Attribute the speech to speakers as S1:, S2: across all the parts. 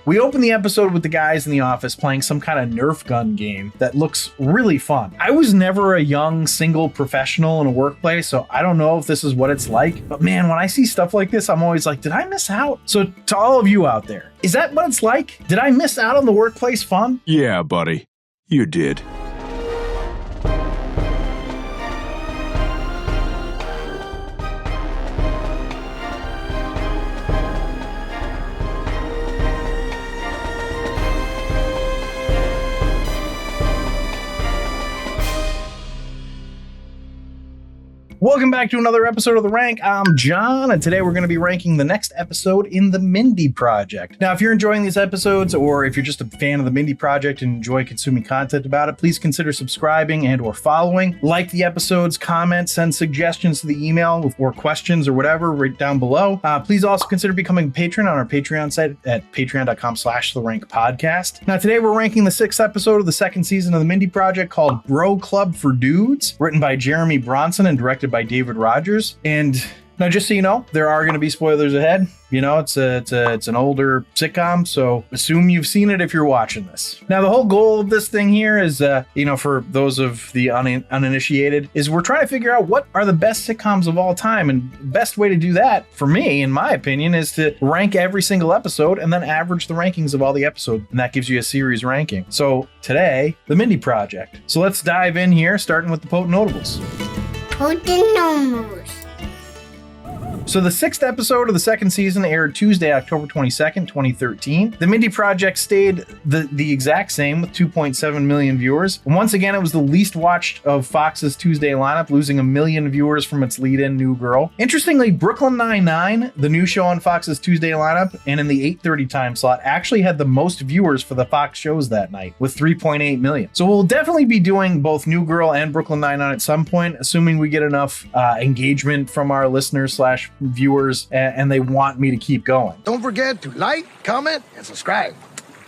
S1: We open the episode with the guys in the office playing some kind of Nerf gun game that looks really fun. I was never a young single professional in a workplace, so I don't know if this is what it's like, but man, when I see stuff like this, I'm always like, did I miss out? So to all of you out there, is that what it's like? Did I miss out on the workplace fun?
S2: Yeah, buddy, you did.
S1: Welcome back to another episode of The Rank. I'm John, and today we're going to be ranking the next episode in the Mindy Project. Now, if you're enjoying these episodes, or if you're just a fan of the Mindy Project and enjoy consuming content about it, please consider subscribing and or following. Like the episodes, comment, send suggestions to the email or questions or whatever right down below. Please also consider becoming a patron on our Patreon site at patreon.com/TheRankPodcast. Now, today we're ranking the 6th episode of the 2nd season of the Mindy Project called Bro Club for Dudes, written by Jeremy Bronson and directed by David Rogers. And now, just so you know, there are going to be spoilers ahead. You know, it's an older sitcom, so assume you've seen it if you're watching this. Now, the whole goal of this thing here is, for those of the uninitiated, is we're trying to figure out what are the best sitcoms of all time. And the best way to do that, for me, in my opinion, is to rank every single episode and then average the rankings of all the episodes. And that gives you a series ranking. So today, the Mindy Project. So let's dive in here, starting with the Potent Notables.
S3: Potent Notables.
S1: So the 6th episode of the 2nd season aired Tuesday, October 22nd, 2013. The Mindy Project stayed the exact same with 2.7 million viewers. And once again, it was the least watched of Fox's Tuesday lineup, losing 1 million viewers from its lead-in New Girl. Interestingly, Brooklyn Nine-Nine, the new show on Fox's Tuesday lineup, and in the 8:30 time slot, actually had the most viewers for the Fox shows that night, with 3.8 million. So we'll definitely be doing both New Girl and Brooklyn Nine-Nine at some point, assuming we get enough engagement from our listeners / viewers and they want me to keep going.
S4: Don't forget to like, comment, and subscribe.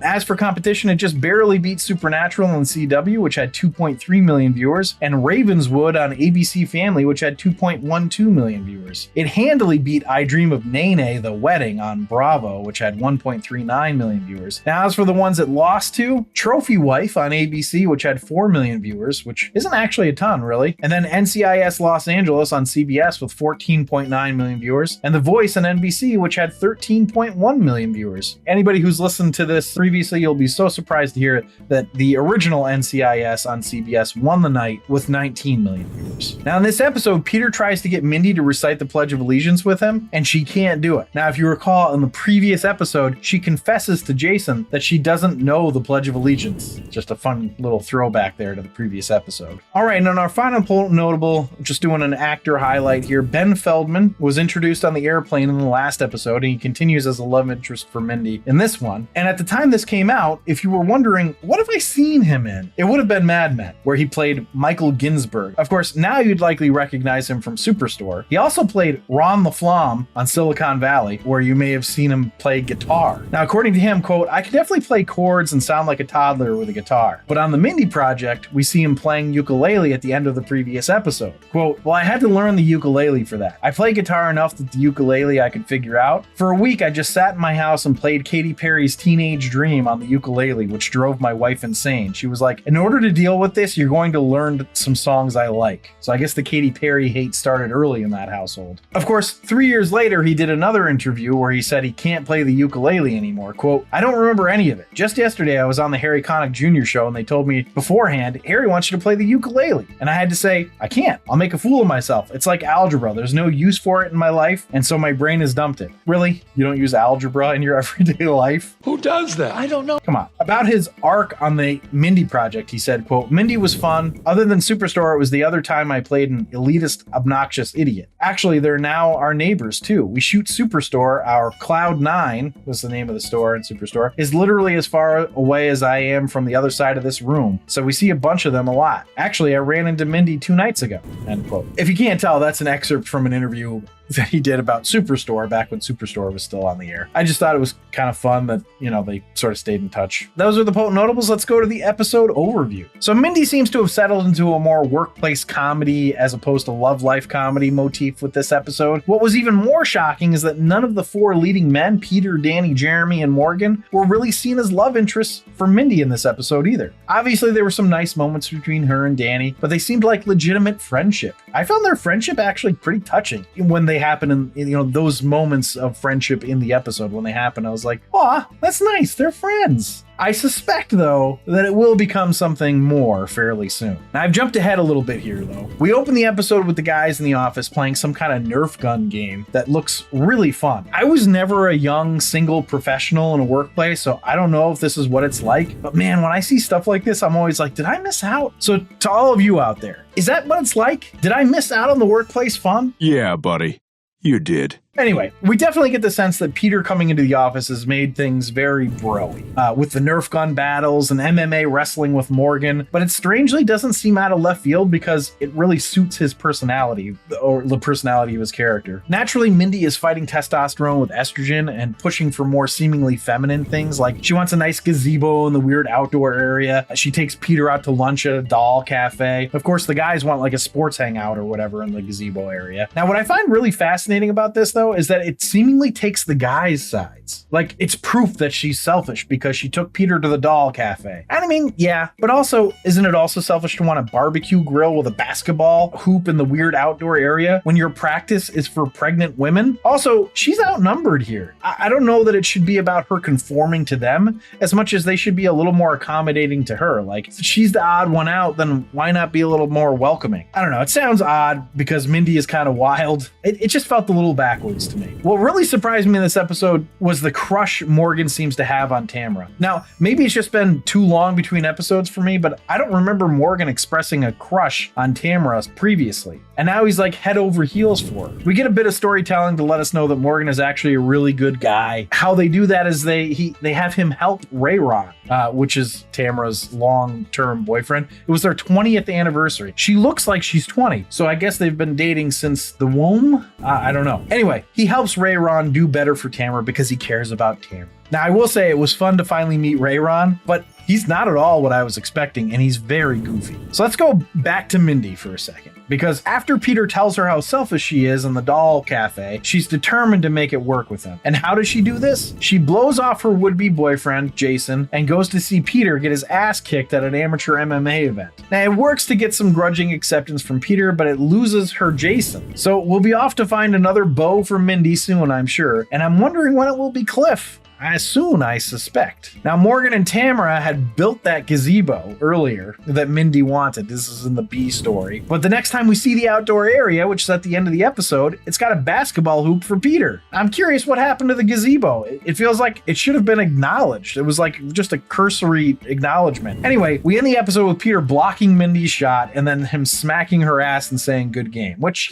S1: As for competition, it just barely beat Supernatural on CW, which had 2.3 million viewers, and Ravenswood on ABC Family, which had 2.12 million viewers. It handily beat I Dream of Nene, The Wedding on Bravo, which had 1.39 million viewers. Now, as for the ones it lost to, Trophy Wife on ABC, which had 4 million viewers, which isn't actually a ton, really. And then NCIS Los Angeles on CBS with 14.9 million viewers, and The Voice on NBC, which had 13.1 million viewers. Anybody who's listened to this previously, you'll be so surprised to hear that the original NCIS on CBS won the night with 19 million viewers. Now, in this episode, Peter tries to get Mindy to recite the Pledge of Allegiance with him, and she can't do it. Now, if you recall, in the previous episode, she confesses to Jason that she doesn't know the Pledge of Allegiance. Just a fun little throwback there to the previous episode. All right, and on our final notable, just doing an actor highlight here, Ben Feldman was introduced on the airplane in the last episode, and he continues as a love interest for Mindy in this one. And at the time this came out, if you were wondering, what have I seen him in? It would have been Mad Men, where he played Michael Ginsberg. Of course, now you'd likely recognize him from Superstore. He also played Ron the Flom on Silicon Valley, where you may have seen him play guitar. Now, according to him, quote, "I can definitely play chords and sound like a toddler with a guitar." But on the Mindy Project, we see him playing ukulele at the end of the previous episode. Quote, "Well, I had to learn the ukulele for that. I play guitar enough that the ukulele I could figure out. For a week, I just sat in my house and played Katy Perry's Teenage Dream on the ukulele, which drove my wife insane. She was like, in order to deal with this, you're going to learn some songs I like." So I guess the Katy Perry hate started early in that household. Of course, 3 years later, he did another interview where he said he can't play the ukulele anymore. Quote, "I don't remember any of it. Just yesterday, I was on the Harry Connick Jr. show and they told me beforehand, Harry wants you to play the ukulele. And I had to say, I can't. I'll make a fool of myself. It's like algebra. There's no use for it in my life. And so my brain has dumped it." Really? You don't use algebra in your everyday life?
S2: Who does that?
S4: I don't know.
S1: Come on. About his arc on the Mindy Project, he said, quote, "Mindy was fun. Other than Superstore, it was the other time I played an elitist, obnoxious idiot. Actually, they're now our neighbors too. We shoot Superstore. Our Cloud 9, was the name of the store in Superstore, is literally as far away as I am from the other side of this room. So we see a bunch of them a lot. Actually, I ran into Mindy 2 nights ago," end quote. If you can't tell, that's an excerpt from an interview that he did about Superstore back when Superstore was still on the air. I just thought it was kind of fun that, they sort of stayed in touch. Those are the Potent Notables. Let's go to the episode overview. So Mindy seems to have settled into a more workplace comedy as opposed to love life comedy motif with this episode. What was even more shocking is that none of the four leading men, Peter, Danny, Jeremy, and Morgan, were really seen as love interests for Mindy in this episode either. Obviously, there were some nice moments between her and Danny, but they seemed like legitimate friendship. I found their friendship actually pretty touching when they happen in those moments of friendship in the episode. When they happen, I was like, aw, that's nice, they're friends. I suspect, though, that it will become something more fairly soon. Now, I've jumped ahead a little bit here, though. We open the episode with the guys in the office playing some kind of Nerf gun game that looks really fun. I was never a young single professional in a workplace, so I don't know if this is what it's like. But man, when I see stuff like this, I'm always like, did I miss out? So to all of you out there, is that what it's like? Did I miss out on the workplace fun?
S2: Yeah, buddy. You did.
S1: Anyway, we definitely get the sense that Peter coming into the office has made things very bro-y, with the Nerf gun battles and MMA wrestling with Morgan, but it strangely doesn't seem out of left field because it really suits his personality, or the personality of his character. Naturally, Mindy is fighting testosterone with estrogen and pushing for more seemingly feminine things, like she wants a nice gazebo in the weird outdoor area. She takes Peter out to lunch at a doll cafe. Of course, the guys want like a sports hangout or whatever in the gazebo area. Now, what I find really fascinating about this, though, is that it seemingly takes the guys' sides. Like, it's proof that she's selfish because she took Peter to the doll cafe. And I mean, yeah, but also, isn't it also selfish to want a barbecue grill with a basketball hoop in the weird outdoor area when your practice is for pregnant women? Also, she's outnumbered here. I don't know that it should be about her conforming to them as much as they should be a little more accommodating to her. Like, if she's the odd one out, then why not be a little more welcoming? I don't know. It sounds odd because Mindy is kind of wild. It just felt a little backwards to me. What really surprised me in this episode was the crush Morgan seems to have on Tamara. Now, maybe it's just been too long between episodes for me, but I don't remember Morgan expressing a crush on Tamara previously. And now he's like head over heels for her. We get a bit of storytelling to let us know that Morgan is actually a really good guy. How they do that is they have him help Rayron, which is Tamara's long-term boyfriend. It was their 20th anniversary. She looks like she's 20, so I guess they've been dating since the womb? I don't know. Anyway, he helps Rayron do better for Tamara because he cares about Tamara. Now, I will say it was fun to finally meet Rayron, but he's not at all what I was expecting, and he's very goofy. So let's go back to Mindy for a second, because after Peter tells her how selfish she is in the doll cafe, she's determined to make it work with him. And how does she do this? She blows off her would-be boyfriend, Jason, and goes to see Peter get his ass kicked at an amateur MMA event. Now, it works to get some grudging acceptance from Peter, but it loses her Jason. So we'll be off to find another beau for Mindy soon, I'm sure, and I'm wondering when it will be Cliff. Soon, I suspect. Now, Morgan and Tamara had built that gazebo earlier that Mindy wanted. This is in the B story. But the next time we see the outdoor area, which is at the end of the episode, it's got a basketball hoop for Peter. I'm curious what happened to the gazebo. It feels like it should have been acknowledged. It was like just a cursory acknowledgement. Anyway, we end the episode with Peter blocking Mindy's shot and then him smacking her ass and saying good game, which,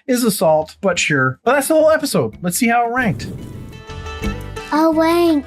S1: is assault, but sure. But that's the whole episode. Let's see how it ranked.
S3: A rank.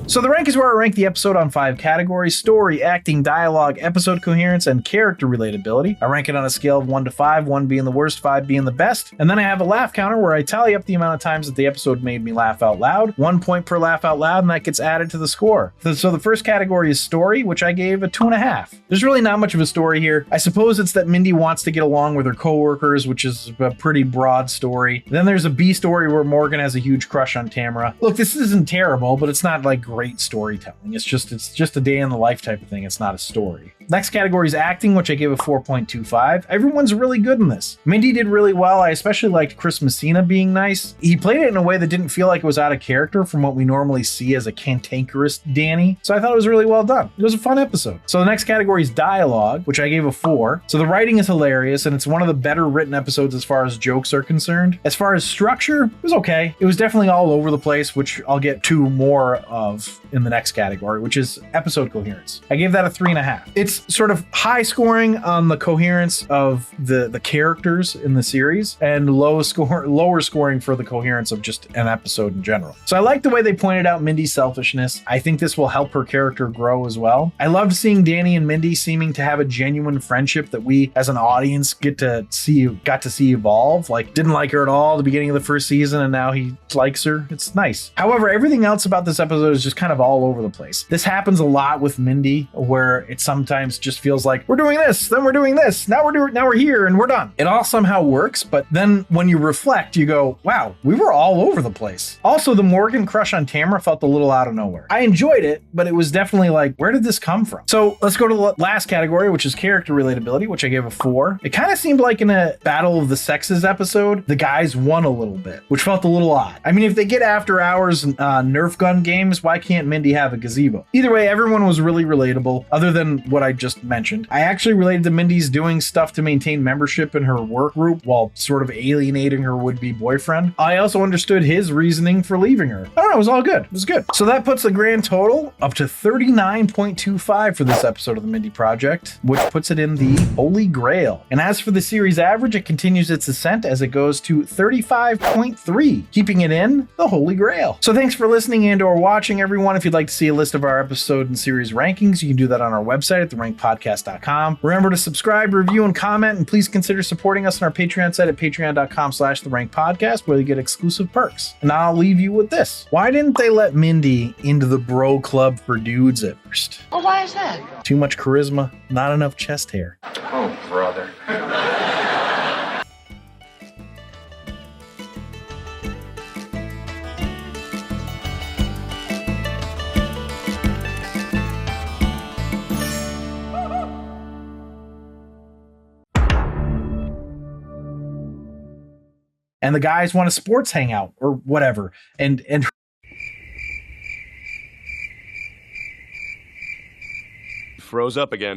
S1: So the rank is where I rank the episode on 5 categories: story, acting, dialogue, episode coherence, and character relatability. I rank it on a scale of 1 to 5, 1 being the worst, 5 being the best. And then I have a laugh counter where I tally up the amount of times that the episode made me laugh out loud. 1 point per laugh out loud, and that gets added to the score. So the first category is story, which I gave a 2.5. There's really not much of a story here. I suppose it's that Mindy wants to get along with her coworkers, which is a pretty broad story. Then there's a B story where Morgan has a huge crush on Tamara. Look, this isn't terrible, but it's not like great storytelling. It's just a day in the life type of thing. It's not a story. Next category is acting, which I gave a 4.25. Everyone's really good in this. Mindy did really well. I especially liked Chris Messina being nice. He played it in a way that didn't feel like it was out of character from what we normally see as a cantankerous Danny. So I thought it was really well done. It was a fun episode. So the next category is dialogue, which I gave a 4. So the writing is hilarious, and it's one of the better written episodes as far as jokes are concerned. As far as structure, it was okay. It was definitely all over the place, which I'll get to more of in the next category, which is episode coherence. I gave that a 3.5. It's was sort of high scoring on the coherence of the characters in the series and lower scoring for the coherence of just an episode in general. So I like the way they pointed out Mindy's selfishness. I think this will help her character grow as well. I loved seeing Danny and Mindy seeming to have a genuine friendship that we as an audience got to see evolve. Like, didn't like her at all at the beginning of the first season, and now he likes her. It's nice. However, everything else about this episode is just kind of all over the place. This happens a lot with Mindy, where it sometimes just feels like we're doing this, then we're doing this, now we're here, and we're done. It all somehow works, but then when you reflect, you go, wow, we were all over the place. Also, the Morgan crush on Tamara felt a little out of nowhere. I enjoyed it, but it was definitely like, where did this come from? So let's go to the last category, which is character relatability, which I gave a 4. It kind of seemed like in a Battle of the Sexes episode, the guys won a little bit, which felt a little odd. I mean, if they get after hours Nerf gun games, why can't Mindy have a gazebo? Either way, everyone was really relatable, other than what I just mentioned. I actually related to Mindy's doing stuff to maintain membership in her work group while sort of alienating her would-be boyfriend. I also understood his reasoning for leaving her. I don't know, it was all good. It was good. So that puts the grand total up to 39.25 for this episode of the Mindy Project, which puts it in the Holy Grail. And as for the series average, it continues its ascent as it goes to 35.3, keeping it in the Holy Grail. So thanks for listening and or watching, everyone. If you'd like to see a list of our episode and series rankings, you can do that on our website at therankpodcast.com. Remember to subscribe, review, and comment, and please consider supporting us on our Patreon site at patreon.com/therankpodcast, where you get exclusive perks. And I'll leave you with this. Why didn't they let Mindy into the bro club for dudes at first?
S5: Well, why is that?
S1: Too much charisma, not enough chest hair.
S5: Oh, brother.
S1: And the guys want a sports hangout or whatever. And
S2: Froze up again.